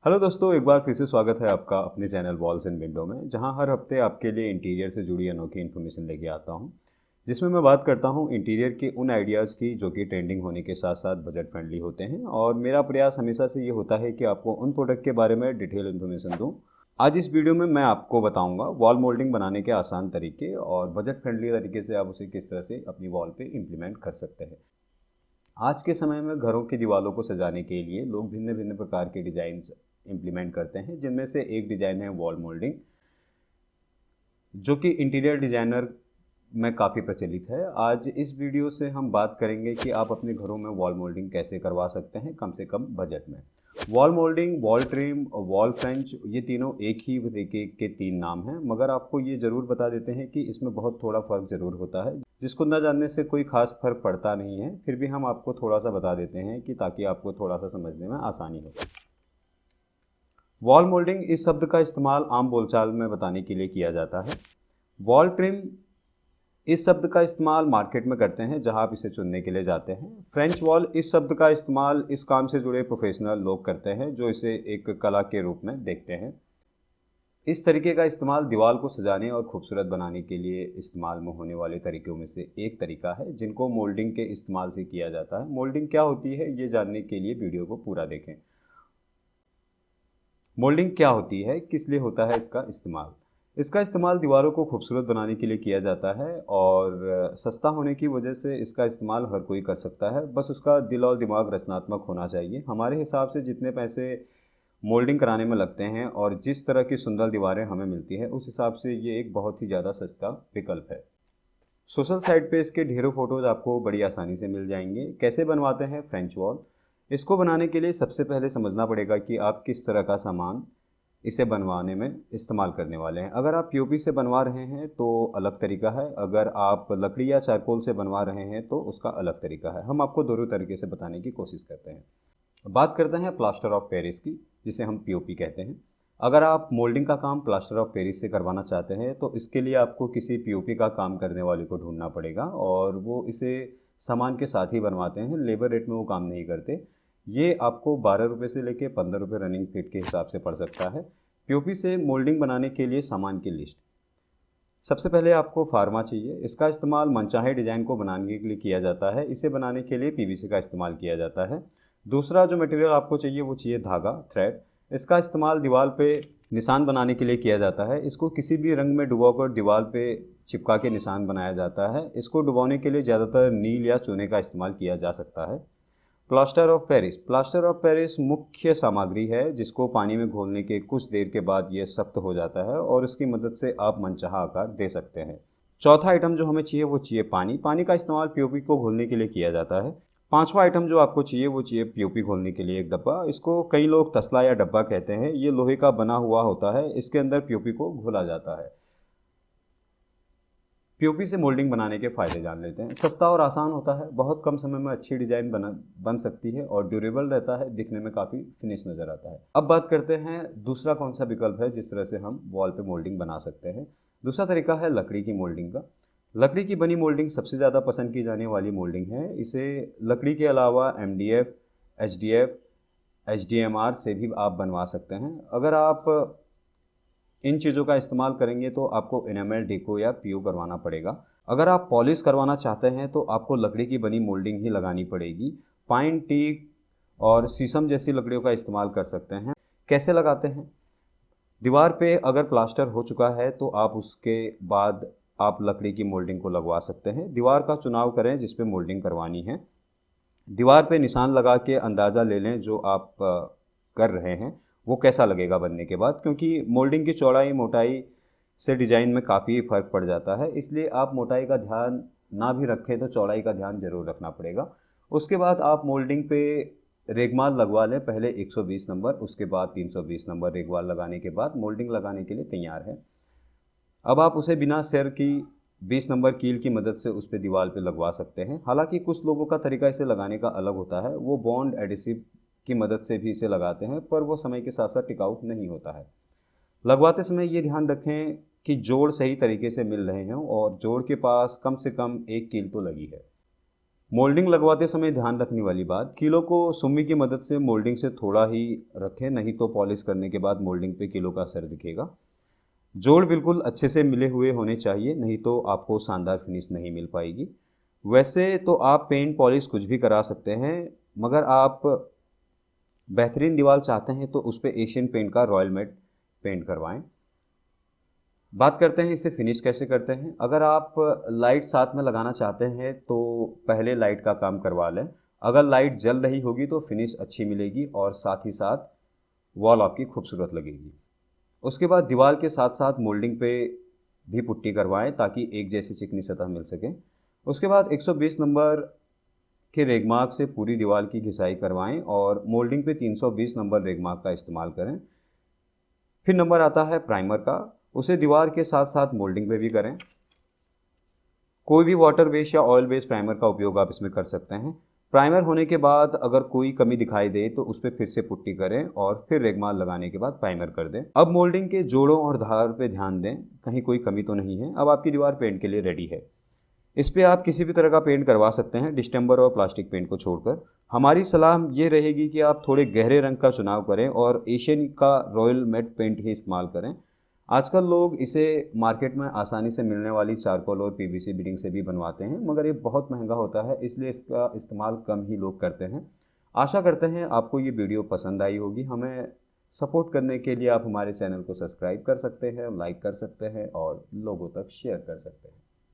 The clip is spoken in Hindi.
हेलो दोस्तों, एक बार फिर से स्वागत है आपका अपने चैनल वॉल्स एंड विंडो में, जहां हर हफ्ते आपके लिए इंटीरियर से जुड़ी अनोखी इन्फॉर्मेशन लेके आता हूं, जिसमें मैं बात करता हूं इंटीरियर के उन आइडियाज़ की जो कि ट्रेंडिंग होने के साथ साथ बजट फ्रेंडली होते हैं। और मेरा प्रयास हमेशा से ये होता है कि आपको उन प्रोडक्ट के बारे में डिटेल इन्फॉर्मेशन दूँ। आज इस वीडियो में मैं आपको बताऊँगा वॉल मोल्डिंग बनाने के आसान तरीके और बजट फ्रेंडली तरीके से आप उसे किस तरह से अपनी वॉल पर इम्प्लीमेंट कर सकते हैं। आज के समय में घरों की दीवारों को सजाने के लिए लोग भिन्न भिन्न प्रकार के डिजाइन्स इम्प्लीमेंट करते हैं, जिनमें से एक डिज़ाइन है वॉल मोल्डिंग, जो कि इंटीरियर डिज़ाइनर में काफ़ी प्रचलित है। आज इस वीडियो से हम बात करेंगे कि आप अपने घरों में वॉल मोल्डिंग कैसे करवा सकते हैं कम से कम बजट में। वॉल मोल्डिंग, वॉल ट्रिम और वॉल फ्रेंच, ये तीनों एक ही तरीके के तीन नाम हैं, मगर आपको ये ज़रूर बता देते हैं कि इसमें बहुत थोड़ा फ़र्क ज़रूर होता है, जिसको न जानने से कोई ख़ास फ़र्क पड़ता नहीं है। फिर भी हम आपको थोड़ा सा बता देते हैं कि ताकि आपको थोड़ा सा समझने में आसानी हो। वॉल मोल्डिंग इस शब्द का इस्तेमाल आम बोलचाल में बताने के लिए किया जाता है। वॉल ट्रिम इस शब्द का इस्तेमाल मार्केट में करते हैं जहां आप इसे चुनने के लिए जाते हैं। फ्रेंच वॉल इस शब्द का इस्तेमाल इस काम से जुड़े प्रोफेशनल लोग करते हैं जो इसे एक कला के रूप में देखते हैं। इस तरीके का इस्तेमाल दीवार को सजाने और खूबसूरत बनाने के लिए इस्तेमाल में होने वाले तरीकों में से एक तरीका है, जिनको मोल्डिंग के इस्तेमाल से किया जाता है। मोल्डिंग क्या होती है, ये जानने के लिए वीडियो को पूरा देखें। मोल्डिंग क्या होती है, किस लिए होता है इसका इस्तेमाल। इसका इस्तेमाल दीवारों को खूबसूरत बनाने के लिए किया जाता है और सस्ता होने की वजह से इसका इस्तेमाल हर कोई कर सकता है, बस उसका दिल और दिमाग रचनात्मक होना चाहिए। हमारे हिसाब से जितने पैसे मोल्डिंग कराने में लगते हैं और जिस तरह की सुंदर दीवारें हमें मिलती है, उस हिसाब से ये एक बहुत ही ज़्यादा सस्ता विकल्प है। सोशल साइट पे इसके ढेरों फोटोज़ आपको बड़ी आसानी से मिल जाएंगे। कैसे बनवाते हैं फ्रेंच वॉल, इसको बनाने के लिए सबसे पहले समझना पड़ेगा कि आप किस तरह का सामान इसे बनवाने में इस्तेमाल करने वाले हैं। अगर आप पीओपी से बनवा रहे हैं तो अलग तरीका है, अगर आप लकड़ी या चारकोल से बनवा रहे हैं तो उसका अलग तरीका है। हम आपको दोनों तरीके से बताने की कोशिश करते हैं। बात करते हैं प्लास्टर ऑफ पेरिस की, जिसे हम पीओपी कहते हैं। अगर आप मोल्डिंग का काम प्लास्टर ऑफ पेरिस से करवाना चाहते हैं तो इसके लिए आपको किसी पीओपी का काम करने वाले को ढूंढना पड़ेगा और वो इसे सामान के साथ ही बनवाते हैं, लेबर रेट में वो काम नहीं करते। ये आपको 12 रुपये से लेकर 15 रुपये रनिंग फीट के हिसाब से पड़ सकता है। पीओपी से मोल्डिंग बनाने के लिए सामान की लिस्ट। सबसे पहले आपको फार्मा चाहिए। इसका इस्तेमाल मनचाहे डिज़ाइन को बनाने के लिए किया जाता है। इसे बनाने के लिए पीवीसी का इस्तेमाल किया जाता है। दूसरा जो मटेरियल आपको चाहिए वो चाहिए धागा, थ्रेड। इसका इस्तेमाल दीवार पे निशान बनाने के लिए किया जाता है। इसको किसी भी रंग में डुबोकर दीवार पे चिपका के निशान बनाया जाता है। इसको डुबोने के लिए ज़्यादातर नील या चूने का इस्तेमाल किया जा सकता है। Plaster of Paris. Plaster of Paris मुख्य सामग्री है जिसको पानी में घोलने के कुछ देर के बाद ये सख्त हो जाता है और इसकी मदद से आप मनचाहा आकार दे सकते हैं। चौथा आइटम जो हमें चाहिए वो चाहिए पानी। पानी का इस्तेमाल पीओपी को घोलने के लिए किया जाता है। पांचवा आइटम जो आपको चाहिए वो चाहिए पीओपी घोलने के लिए एक डब्बा। इसको कई लोग तसला या डब्बा कहते हैं। ये लोहे का बना हुआ होता है। इसके अंदर पीओपी को घोला जाता है। पीओपी से मोल्डिंग बनाने के फ़ायदे जान लेते हैं। सस्ता और आसान होता है, बहुत कम समय में अच्छी डिज़ाइन बन सकती है और ड्यूरेबल रहता है, दिखने में काफ़ी फिनिश नज़र आता है। अब बात करते हैं दूसरा कौन सा विकल्प है जिस तरह से हम वॉल पे मोल्डिंग बना सकते हैं। दूसरा तरीका है लकड़ी की मोल्डिंग का। लकड़ी की बनी मोल्डिंग सबसे ज़्यादा पसंद की जाने वाली मोल्डिंग है। इसे लकड़ी के अलावा एमडीएफ, एचडीएफ, एचडीएमआर से भी आप बनवा सकते हैं। अगर आप इन चीज़ों का इस्तेमाल करेंगे तो आपको इनेमल डेको या पीओ करवाना पड़ेगा। अगर आप पॉलिश करवाना चाहते हैं तो आपको लकड़ी की बनी मोल्डिंग ही लगानी पड़ेगी। पाइन, टीक और शीशम जैसी लकड़ियों का इस्तेमाल कर सकते हैं। कैसे लगाते हैं? दीवार पे अगर प्लास्टर हो चुका है तो आप उसके बाद आप लकड़ी की मोल्डिंग को लगवा सकते हैं। दीवार का चुनाव करें जिस पे मोल्डिंग करवानी है। दीवार पे निशान लगा के अंदाज़ा ले लें जो आप कर रहे हैं वो कैसा लगेगा बनने के बाद, क्योंकि मोल्डिंग की चौड़ाई मोटाई से डिज़ाइन में काफ़ी फ़र्क पड़ जाता है। इसलिए आप मोटाई का ध्यान ना भी रखें तो चौड़ाई का ध्यान ज़रूर रखना पड़ेगा। उसके बाद आप मोल्डिंग पे रेगमाल लगवा लें। पहले 120 नंबर, उसके बाद 320 नंबर रेगमाल लगाने के बाद मोल्डिंग लगाने के लिए तैयार है। अब आप उसे बिना सिर की 20 नंबर कील की मदद से उस पर दीवार पे लगवा सकते हैं। हालांकि कुछ लोगों का तरीका इसे लगाने का अलग होता है। वो बॉन्ड एडिसिव की मदद से भी इसे लगाते हैं, पर वो समय के साथ साथ टिकाऊ नहीं होता है। लगवाते समय ये ध्यान रखें कि जोड़ सही तरीके से मिल रहे हों और जोड़ के पास कम से कम एक कील तो लगी है। मोल्डिंग लगवाते समय ध्यान रखने वाली बात, कीलों को सुम्मी की मदद से मोल्डिंग से थोड़ा ही रखें, नहीं तो पॉलिश करने के बाद मोल्डिंग पे कीलों का असर दिखेगा। जोड़ बिल्कुल अच्छे से मिले हुए होने चाहिए, नहीं तो आपको शानदार फिनिश नहीं मिल पाएगी। वैसे तो आप पेंट पॉलिश कुछ भी करा सकते हैं, मगर आप बेहतरीन दीवार चाहते हैं तो उस पर एशियन पेंट का रॉयल मेट पेंट करवाएं। बात करते हैं इसे फिनिश कैसे करते हैं। अगर आप लाइट साथ में लगाना चाहते हैं तो पहले लाइट का काम करवा लें। अगर लाइट जल रही होगी तो फिनिश अच्छी मिलेगी और साथ ही साथ वॉल आपकी खूबसूरत लगेगी। उसके बाद दीवार के साथ साथ मोल्डिंग पे भी पुट्टी करवाएं ताकि एक जैसी चिकनी सतह मिल सके। उसके बाद 120 नंबर के रेगमार्क से पूरी दीवार की घिसाई करवाएं और मोल्डिंग पे 320 नंबर रेगमार्क का इस्तेमाल करें। फिर नंबर आता है प्राइमर का, उसे दीवार के साथ साथ मोल्डिंग पे भी करें। कोई भी वाटर बेस या ऑयल बेस प्राइमर का उपयोग आप इसमें कर सकते हैं। प्राइमर होने के बाद अगर कोई कमी दिखाई दे तो उस पर फिर से पुट्टी करें और फिर रेगमाल लगाने के बाद प्राइमर कर दें। अब मोल्डिंग के जोड़ों और धार पे ध्यान दें, कहीं कोई कमी तो नहीं है। अब आपकी दीवार पेंट के लिए रेडी है। इस पर आप किसी भी तरह का पेंट करवा सकते हैं, डिस्टेम्बर और प्लास्टिक पेंट को छोड़कर। हमारी सलाह ये रहेगी कि आप थोड़े गहरे रंग का चुनाव करें और एशियन का रॉयल मेट पेंट ही इस्तेमाल करें। आजकल लोग इसे मार्केट में आसानी से मिलने वाली चारकोल और पीवीसी बीडिंग से भी बनवाते हैं, मगर ये बहुत महंगा होता है, इसलिए इसका इस्तेमाल कम ही लोग करते हैं। आशा करते हैं आपको ये वीडियो पसंद आई होगी। हमें सपोर्ट करने के लिए आप हमारे चैनल को सब्सक्राइब कर सकते हैं, लाइक कर सकते हैं और लोगों तक शेयर कर सकते हैं।